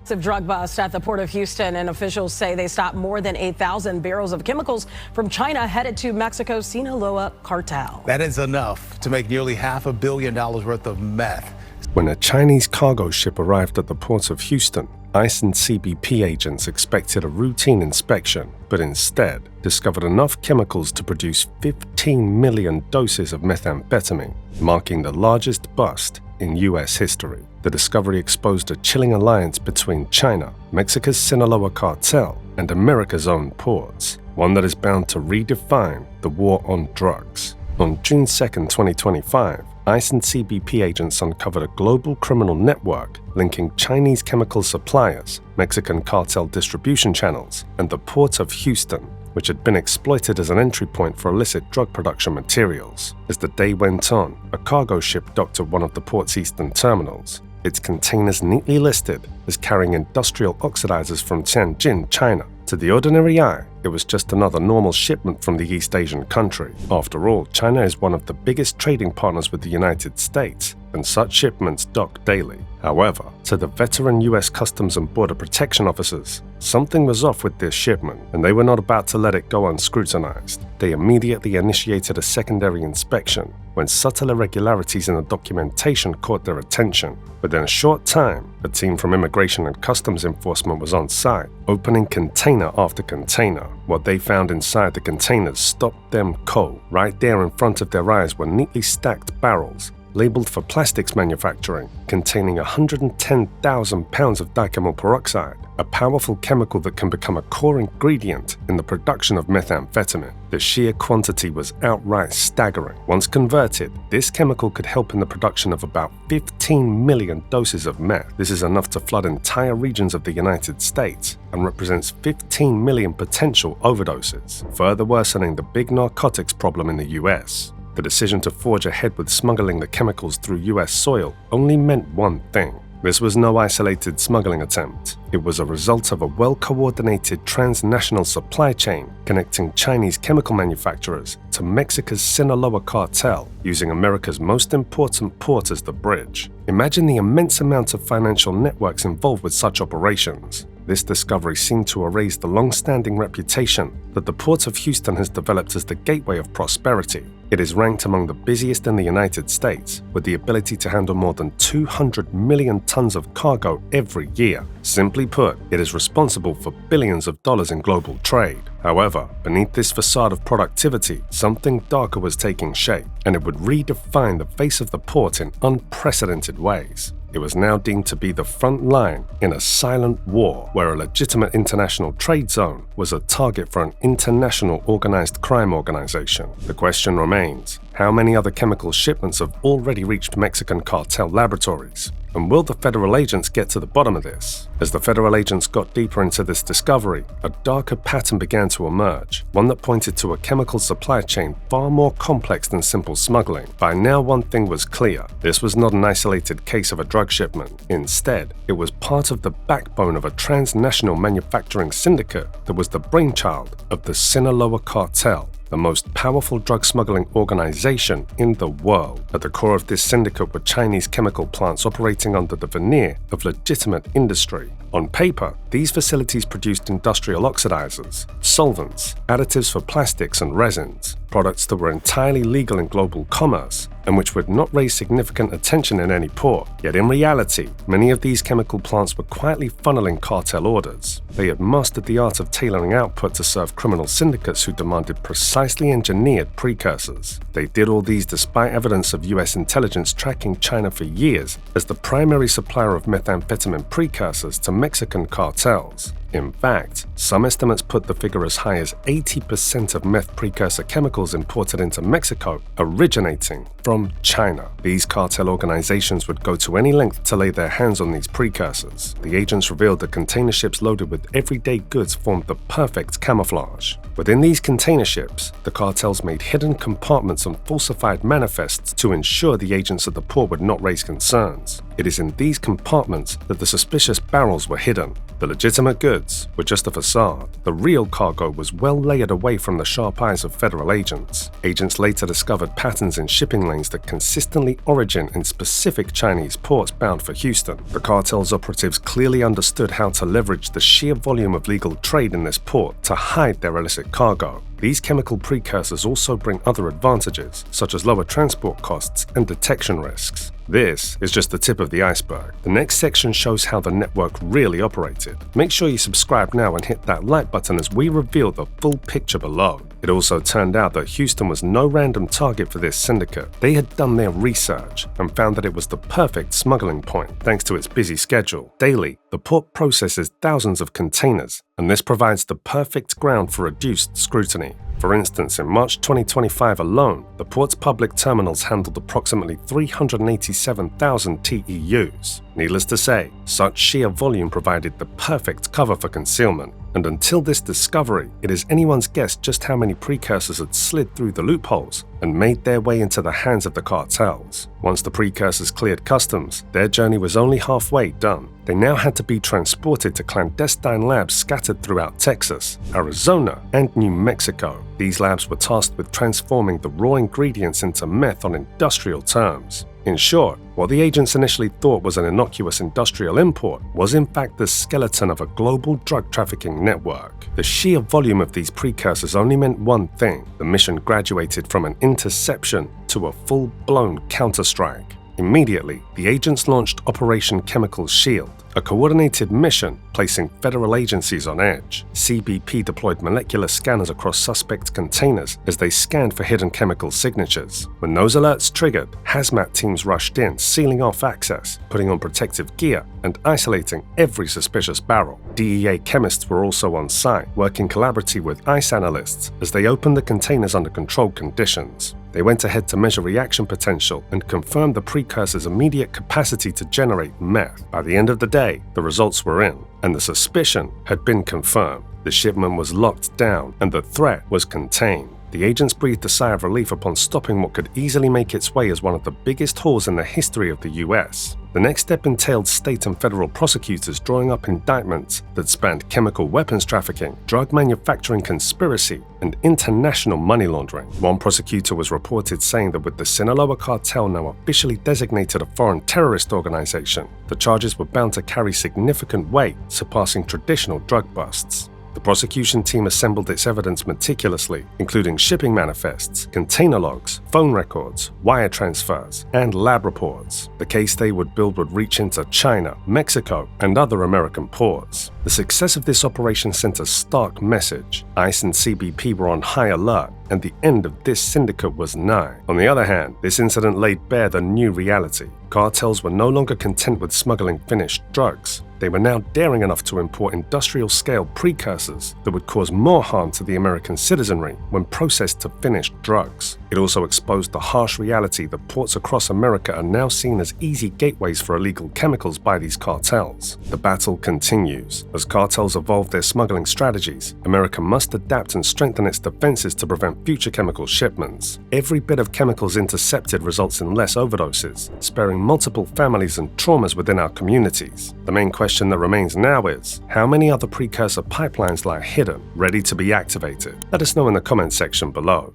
Massive drug bust at the port of Houston, and officials say they stopped more than 8,000 barrels of chemicals from China headed to Mexico's Sinaloa Cartel. That is enough to make nearly $500 million worth of meth. When a Chinese cargo ship arrived at the port of Houston, ICE and CBP agents expected a routine inspection, but instead discovered enough chemicals to produce 15 million doses of methamphetamine, marking the largest bust in U.S. history. The discovery exposed a chilling alliance between China, Mexico's Sinaloa Cartel, and America's own ports, one that is bound to redefine the war on drugs. On June 2, 2025, ICE and CBP agents uncovered a global criminal network linking Chinese chemical suppliers, Mexican cartel distribution channels, and the port of Houston, which had been exploited as an entry point for illicit drug production materials. As the day went on, a cargo ship docked at one of the port's eastern terminals, its containers neatly listed as carrying industrial oxidizers from Tianjin, China. To the ordinary eye, it was just another normal shipment from the East Asian country. After all, China is one of the biggest trading partners with the United States, and such shipments dock daily. However, to the veteran U.S. Customs and Border Protection officers, something was off with this shipment, and they were not about to let it go unscrutinized. They immediately initiated a secondary inspection when subtle irregularities in the documentation caught their attention. Within a short time, a team from Immigration and Customs Enforcement was on site, opening container after container. What they found inside the containers stopped them cold. Right there in front of their eyes were neatly stacked barrels, labeled for plastics manufacturing, containing 110,000 pounds of dicamyl peroxide, a powerful chemical that can become a core ingredient in the production of methamphetamine. The sheer quantity was outright staggering. Once converted, this chemical could help in the production of about 15 million doses of meth. This is enough to flood entire regions of the United States and represents 15 million potential overdoses, further worsening the big narcotics problem in the US. The decision to forge ahead with smuggling the chemicals through U.S. soil only meant one thing. This was no isolated smuggling attempt. It was a result of a well-coordinated transnational supply chain connecting Chinese chemical manufacturers to Mexico's Sinaloa Cartel, using America's most important port as the bridge. Imagine the immense amount of financial networks involved with such operations. This discovery seemed to erase the long-standing reputation that the Port of Houston has developed as the gateway of prosperity. It is ranked among the busiest in the United States, with the ability to handle more than 200 million tons of cargo every year. Simply put, it is responsible for billions of dollars in global trade. However, beneath this facade of productivity, something darker was taking shape, and it would redefine the face of the port in unprecedented ways. It was now deemed to be the front line in a silent war where a legitimate international trade zone was a target for an international organized crime organization. The question remains, how many other chemical shipments have already reached Mexican cartel laboratories? And will the federal agents get to the bottom of this? As the federal agents got deeper into this discovery, a darker pattern began to emerge, one that pointed to a chemical supply chain far more complex than simple smuggling. By now, one thing was clear. This was not an isolated case of a drug shipment. Instead, it was part of the backbone of a transnational manufacturing syndicate that was the brainchild of the Sinaloa Cartel, the most powerful drug smuggling organization in the world. At the core of this syndicate were Chinese chemical plants operating under the veneer of legitimate industry. On paper, these facilities produced industrial oxidizers, solvents, additives for plastics and resins, products that were entirely legal in global commerce and which would not raise significant attention in any port. Yet in reality, many of these chemical plants were quietly funneling cartel orders. They had mastered the art of tailoring output to serve criminal syndicates who demanded precisely engineered precursors. They did all these despite evidence of US intelligence tracking China for years as the primary supplier of methamphetamine precursors to Mexican cartels. In fact, some estimates put the figure as high as 80% of meth precursor chemicals imported into Mexico originating from China. These cartel organizations would go to any length to lay their hands on these precursors. The agents revealed that container ships loaded with everyday goods formed the perfect camouflage. Within these container ships, the cartels made hidden compartments and falsified manifests to ensure the agents at the port would not raise concerns. It is in these compartments that the suspicious barrels were hidden. The legitimate goods were just a facade. The real cargo was well layered away from the sharp eyes of federal agents. Agents later discovered patterns in shipping lanes that consistently origin in specific Chinese ports bound for Houston. The cartel's operatives clearly understood how to leverage the sheer volume of legal trade in this port to hide their illicit cargo. These chemical precursors also bring other advantages, such as lower transport costs and detection risks. This is just the tip of the iceberg. The next section shows how the network really operated. Make sure you subscribe now and hit that like button as we reveal the full picture below. It also turned out that Houston was no random target for this syndicate. They had done their research and found that it was the perfect smuggling point thanks to its busy schedule. Daily, the port processes thousands of containers, and this provides the perfect ground for reduced scrutiny. For instance, in March 2025 alone, the port's public terminals handled approximately 387,000 TEUs. Needless to say, such sheer volume provided the perfect cover for concealment. And until this discovery, it is anyone's guess just how many precursors had slid through the loopholes and made their way into the hands of the cartels. Once the precursors cleared customs, their journey was only halfway done. They now had to be transported to clandestine labs scattered throughout Texas, Arizona, and New Mexico. These labs were tasked with transforming the raw ingredients into meth on industrial terms. In short, what the agents initially thought was an innocuous industrial import was in fact the skeleton of a global drug trafficking network. The sheer volume of these precursors only meant one thing: the mission graduated from an interception to a full-blown counterstrike. Immediately, the agents launched Operation Chemical Shield, a coordinated mission placing federal agencies on edge. CBP deployed molecular scanners across suspect containers as they scanned for hidden chemical signatures. When those alerts triggered, hazmat teams rushed in, sealing off access, putting on protective gear, and isolating every suspicious barrel. DEA chemists were also on site, working collaboratively with ICE analysts as they opened the containers under controlled conditions. They went ahead to measure reaction potential and confirmed the precursor's immediate capacity to generate meth. By the end of the day, the results were in, and the suspicion had been confirmed. The shipment was locked down, and the threat was contained. The agents breathed a sigh of relief upon stopping what could easily make its way as one of the biggest hauls in the history of the US. The next step entailed state and federal prosecutors drawing up indictments that spanned chemical weapons trafficking, drug manufacturing conspiracy, and international money laundering. One prosecutor was reported saying that with the Sinaloa Cartel now officially designated a foreign terrorist organization, the charges were bound to carry significant weight, surpassing traditional drug busts. The prosecution team assembled its evidence meticulously, including shipping manifests, container logs, phone records, wire transfers, and lab reports. The case they would build would reach into China, Mexico, and other American ports. The success of this operation sent a stark message. ICE and CBP were on high alert, and the end of this syndicate was nigh. On the other hand, this incident laid bare the new reality. Cartels were no longer content with smuggling finished drugs. They were now daring enough to import industrial-scale precursors that would cause more harm to the American citizenry when processed to finished drugs. It also exposed the harsh reality that ports across America are now seen as easy gateways for illegal chemicals by these cartels. The battle continues. As cartels evolve their smuggling strategies, America must adapt and strengthen its defenses to prevent future chemical shipments. Every bit of chemicals intercepted results in less overdoses, sparing multiple families and traumas within our communities. The main question that remains now is, how many other precursor pipelines lie hidden, ready to be activated? Let us know in the comments section below.